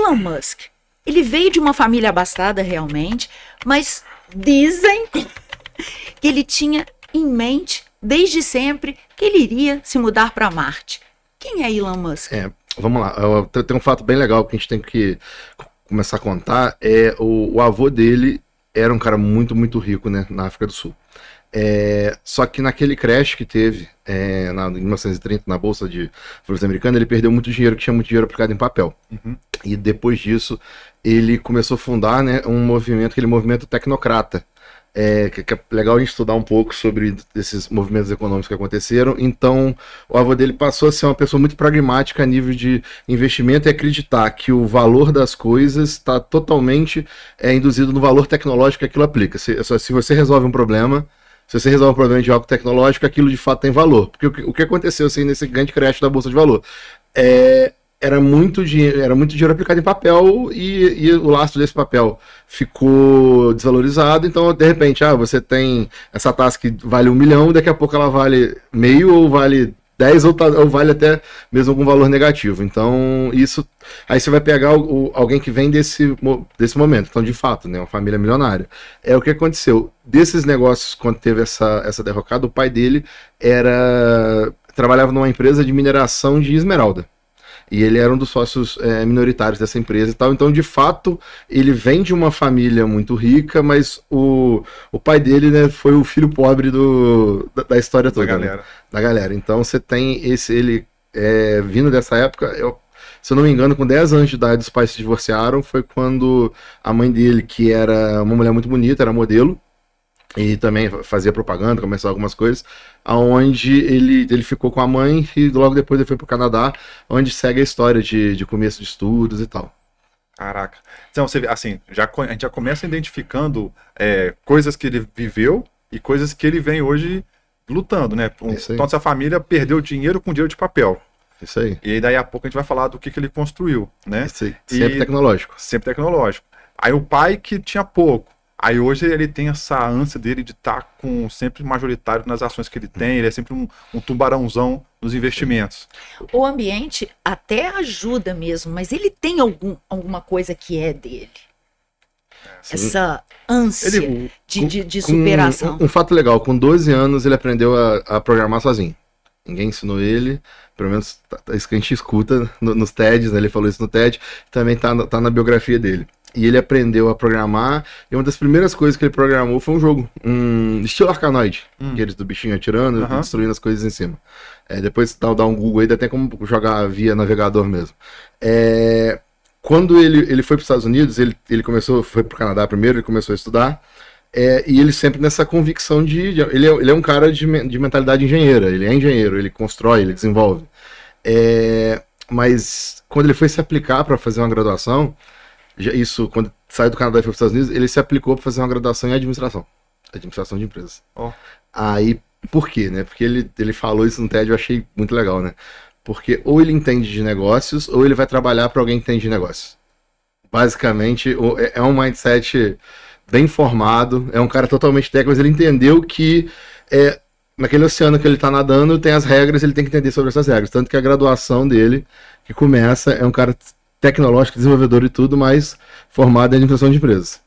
Elon Musk, ele veio de uma família abastada realmente, mas dizem que ele tinha em mente, desde sempre, que ele iria se mudar para Marte. Quem é Elon Musk? Vamos lá, tem um fato bem legal que a gente tem que começar a contar, o avô dele era um cara muito, muito rico, né, na África do Sul. Só que naquele crash que teve em 1930 na Bolsa de Valores americana, ele perdeu muito dinheiro, que tinha muito dinheiro aplicado em papel. E depois disso, ele começou a fundar, né, um movimento, aquele movimento tecnocrata. Que é legal a gente estudar um pouco sobre esses movimentos econômicos que aconteceram. Então, o avô dele passou a ser uma pessoa muito pragmática a nível de investimento e acreditar que o valor das coisas está totalmente induzido no valor tecnológico que aquilo aplica. Se você resolve um problema, se você resolve um problema de algo tecnológico, aquilo de fato tem valor. Porque o que aconteceu assim, nesse grande crash da Bolsa de Valor? Era muito dinheiro aplicado em papel e o lastro desse papel ficou desvalorizado. Então, de repente, você tem essa taça que vale 1 milhão, daqui a pouco ela vale meio, ou vale 10, ou vale até mesmo algum valor negativo. Então, isso... Aí você vai pegar alguém que vem desse momento. Então, de fato, né, uma família milionária. O que aconteceu. Desses negócios, quando teve essa derrocada, o pai dele trabalhava numa empresa de mineração de esmeralda. E ele era um dos sócios minoritários dessa empresa e tal. Então, de fato, ele vem de uma família muito rica, mas o pai dele, né, foi o filho pobre da história toda. Da galera. Então, você tem ele vindo dessa época. Se eu não me engano, com 10 anos de idade, os pais se divorciaram. Foi quando a mãe dele, que era uma mulher muito bonita, era modelo, e também fazia propaganda, começou algumas coisas, aonde ele ficou com a mãe e logo depois ele foi pro Canadá, onde segue a história de começo de estudos e tal. Caraca. Então, você vê, assim, a gente já começa identificando coisas que ele viveu e coisas que ele vem hoje lutando, né? Então, essa família perdeu dinheiro com dinheiro de papel. Isso aí. E aí, daí a pouco, a gente vai falar do que ele construiu, né? Isso aí. Sempre tecnológico. Sempre tecnológico. Aí o pai que tinha pouco. Aí hoje ele tem essa ânsia dele de estar sempre majoritário nas ações que ele tem, ele é sempre um tubarãozão nos investimentos. O ambiente até ajuda mesmo, mas ele tem alguma coisa que é dele. Sim. Essa ânsia de superação. Um fato legal, com 12 anos ele aprendeu a programar sozinho. Ninguém ensinou ele, pelo menos isso que a gente escuta nos TEDs, né? Ele falou isso no TED, também tá na biografia dele. E ele aprendeu a programar, e uma das primeiras coisas que ele programou foi um jogo, estilo Arkanoid, aqueles do bichinho atirando e destruindo as coisas em cima. Depois dá um Google aí, dá até como jogar via navegador mesmo. Quando ele foi para os Estados Unidos, ele foi para o Canadá primeiro, ele começou a estudar, e ele sempre nessa convicção ele é um cara de mentalidade engenheira, ele é engenheiro, ele constrói, ele desenvolve. Mas quando ele foi se aplicar para fazer uma graduação, quando saiu do Canadá e foi para os Estados Unidos, ele se aplicou para fazer uma graduação em administração de empresas. Aí, por quê, né? Porque ele falou isso no TED, eu achei muito legal, né? Porque ou ele entende de negócios, ou ele vai trabalhar para alguém que entende de negócios. Basicamente, é um mindset bem formado, é um cara totalmente técnico, mas ele entendeu que naquele oceano que ele está nadando, tem as regras, ele tem que entender sobre essas regras. Tanto que a graduação dele, que começa, é um cara tecnológico, desenvolvedor e tudo, mas formado em administração de empresas.